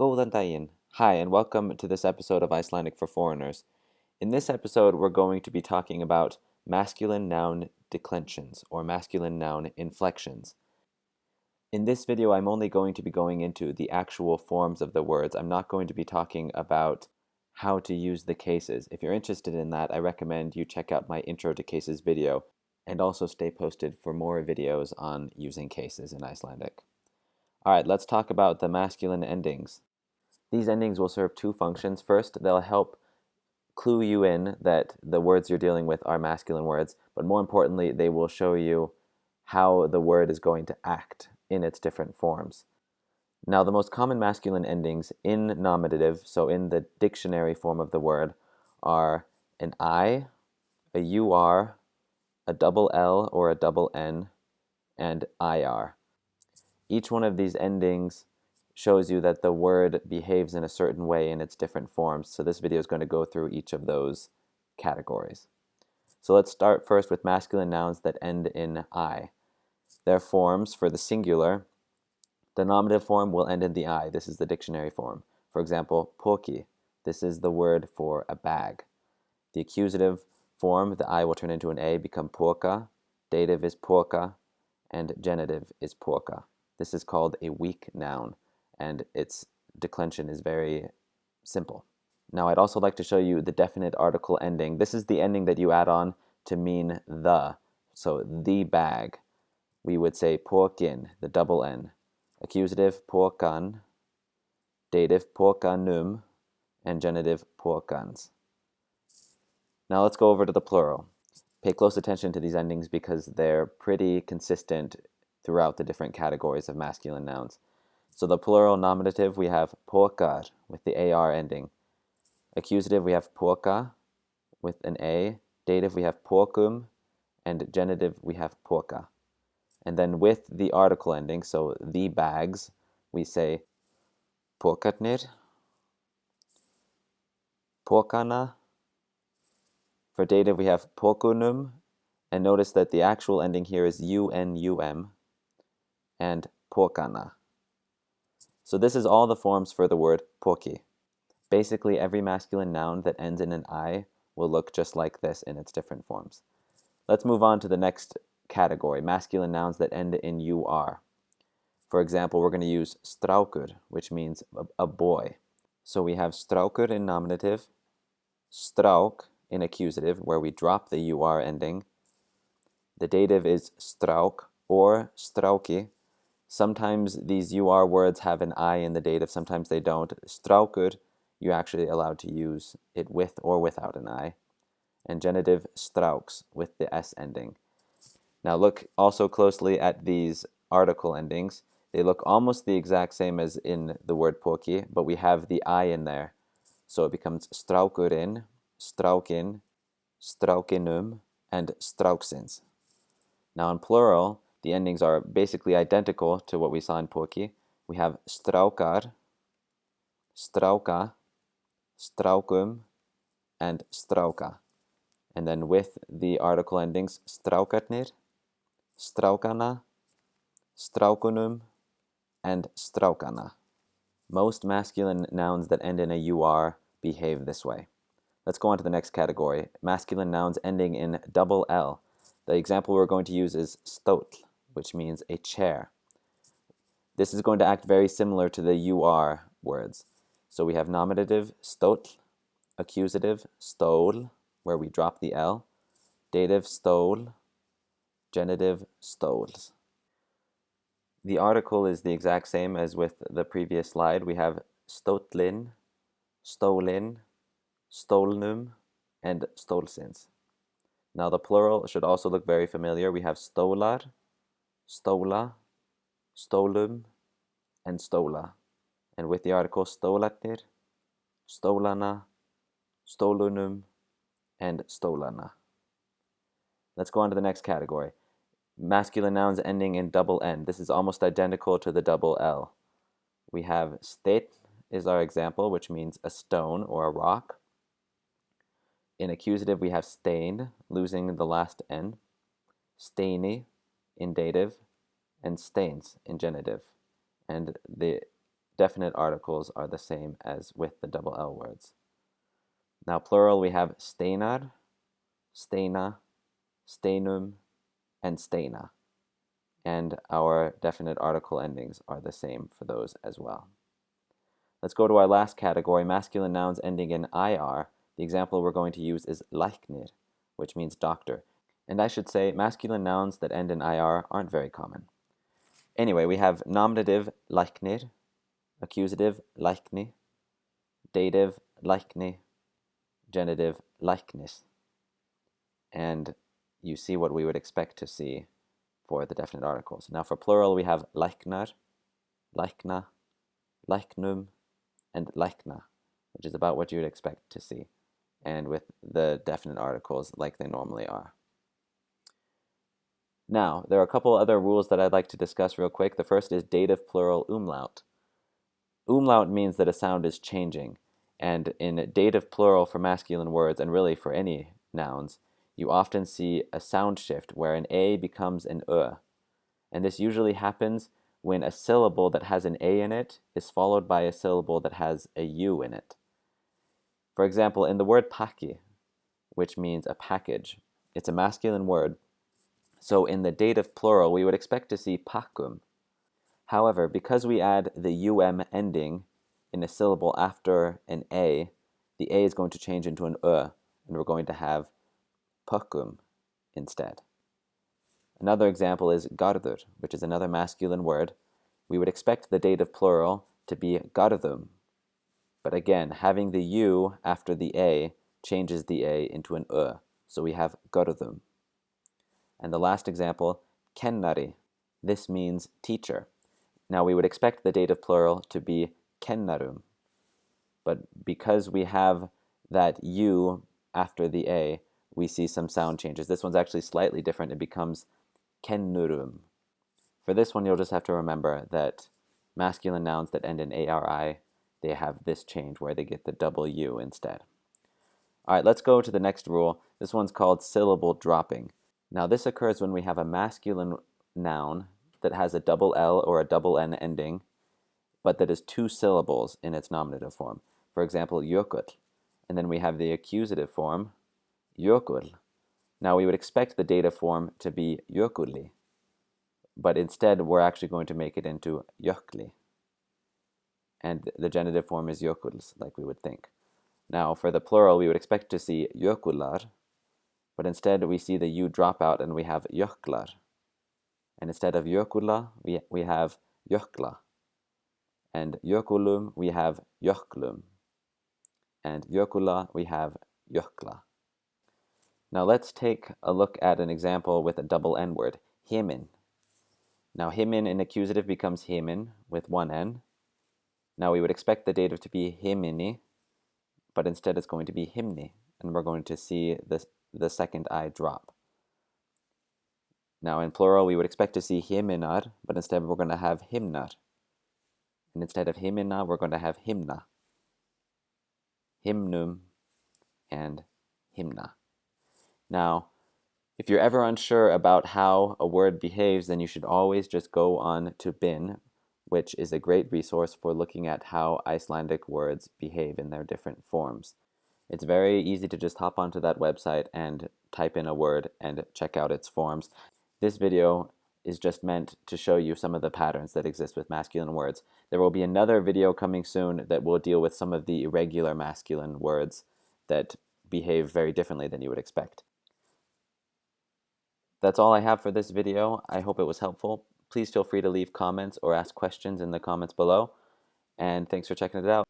Góðan daginn. Hi, and welcome to this episode of Icelandic for Foreigners. In this episode, we're going to be talking about masculine noun declensions, or masculine noun inflections. In this video, I'm only going to be going into the actual forms of the words. I'm not going to be talking about how to use the cases. If you're interested in that, I recommend you check out my Intro to Cases video, and also stay posted for more videos on using cases in Icelandic. All right, let's talk about the masculine endings. These endings will serve two functions. First, they'll help clue you in that the words you're dealing with are masculine words, but more importantly, they will show you how the word is going to act in its different forms. Now, the most common masculine endings in nominative, so in the dictionary form of the word, are an I, a UR, a double L or a double N, and IR. Each one of these endings shows you that the word behaves in a certain way in its different forms. So this video is going to go through each of those categories. So let's start first with masculine nouns that end in I. Their forms for the singular, the nominative form will end in the I. This is the dictionary form. For example, poki. This is the word for a bag. The accusative form, the I will turn into an A, become poka. Dative is poka, and genitive is poka. This is called a weak noun, and its declension is very simple. Now, I'd also like to show you the definite article ending. This is the ending that you add on to mean the. So, the bag. We would say pokin, the double N. Accusative, pokan. Dative, pokanum. And genitive, pokans. Now, let's go over to the plural. Pay close attention to these endings because they're pretty consistent throughout the different categories of masculine nouns. So the plural nominative, we have pokar with the AR ending. Accusative, we have poka with an A. Dative, we have pokum. And genitive, we have poka. And then with the article ending, so the bags, we say pokatnir, pokana. For dative, we have pokunum. And notice that the actual ending here is unum and pokana. So this is all the forms for the word poki. Basically, every masculine noun that ends in an I will look just like this in its different forms. Let's move on to the next category, masculine nouns that end in UR. For example, we're going to use strákur, which means a boy. So we have strákur in nominative, strák in accusative, where we drop the UR ending. The dative is strák or stráki. Sometimes these UR words have an I in the dative, sometimes they don't. Strákur, you're actually allowed to use it with or without an I. And genitive, stráks, with the S ending. Now look also closely at these article endings. They look almost the exact same as in the word poki, but we have the I in there. So it becomes strákurinn, strákin, strákinum, and stráksins. Now in plural, the endings are basically identical to what we saw in poki. We have strákar, stráka, strákum, and stráka. And then with the article endings, strákarnir, strákana, strákunum, and strákana. Most masculine nouns that end in a UR behave this way. Let's go on to the next category, masculine nouns ending in double L. The example we're going to use is stóll, which means a chair. This is going to act very similar to the UR words. So we have nominative, stóll, accusative, stól, where we drop the L, dative, stól, genitive, stóls. The article is the exact same as with the previous slide. We have stóllinn, stólinn, stólnum, and stólsins. Now the plural should also look very familiar. We have stólar, stóla, stólum, and stóla. And with the article stólarnir, stólana, stólunum, and stólana. Let's go on to the next category. Masculine nouns ending in double N. This is almost identical to the double L. We have steinn is our example, which means a stone or a rock. In accusative, we have stein, losing the last N, steini in dative, and steins in genitive. And the definite articles are the same as with the double L words. Now plural, we have steinar, steina, steinum, and steina. And our definite article endings are the same for those as well. Let's go to our last category, masculine nouns ending in IR. The example we're going to use is læknir, which means doctor. And I should say masculine nouns that end in IR aren't very common. Anyway, we have nominative læknir, accusative lækni, dative lækni, genitive læknis. And you see what we would expect to see for the definite articles. Now for plural, we have læknar, lækna, læknum, and lækna, which is about what you would expect to see, and with the definite articles like they normally are. Now, there are a couple other rules that I'd like to discuss real quick. The first is dative plural umlaut. Umlaut means that a sound is changing, and in dative plural for masculine words, and really for any nouns, you often see a sound shift where an A becomes an and this usually happens when a syllable that has an A in it is followed by a syllable that has a U in it. For example, in the word pakki, which means a package, it's a masculine word, so in the dative plural we would expect to see pakkum. However, because we add the ending in a syllable after an A, the A is going to change into an and we're going to have pakkum instead. Another example is garður, which is another masculine word. We would expect the dative plural to be garðum. But again, having the U after the A changes the A into an so we have garðum. And the last example, kennari. This means teacher. Now we would expect the dative plural to be kennarum. But because we have that U after the A, we see some sound changes. This one's actually slightly different. It becomes kennurum. For this one, you'll just have to remember that masculine nouns that end in ARI, they have this change where they get the double U instead. All right, let's go to the next rule. This one's called syllable dropping. Now this occurs when we have a masculine noun that has a double L or a double N ending, but that is two syllables in its nominative form. For example, jökull. And then we have the accusative form, jökull. Now we would expect the dative form to be jökulli, but instead we're actually going to make it into jökli. And the genitive form is jökulls, like we would think. Now for the plural, we would expect to see jökullar, but instead we see the U drop out and we have jöklar. And instead of jökulla, we have jökla. And jökullum, we have jöklum. And jökulla, we have jökla. Now let's take a look at an example with a double N word, himin. Now himin in accusative becomes himin with one N. Now we would expect the dative to be himini, but instead it's going to be himni, and we're going to see the second I drop. Now in plural we would expect to see himinar, but instead we're going to have himnar. And instead of himina, we're going to have himna. Hymnum and hymna. Now, if you're ever unsure about how a word behaves, then you should always just go on to Bin, which is a great resource for looking at how Icelandic words behave in their different forms. It's very easy to just hop onto that website and type in a word and check out its forms. This video is just meant to show you some of the patterns that exist with masculine words. There will be another video coming soon that will deal with some of the irregular masculine words that behave very differently than you would expect. That's all I have for this video. I hope it was helpful. Please feel free to leave comments or ask questions in the comments below. And thanks for checking it out.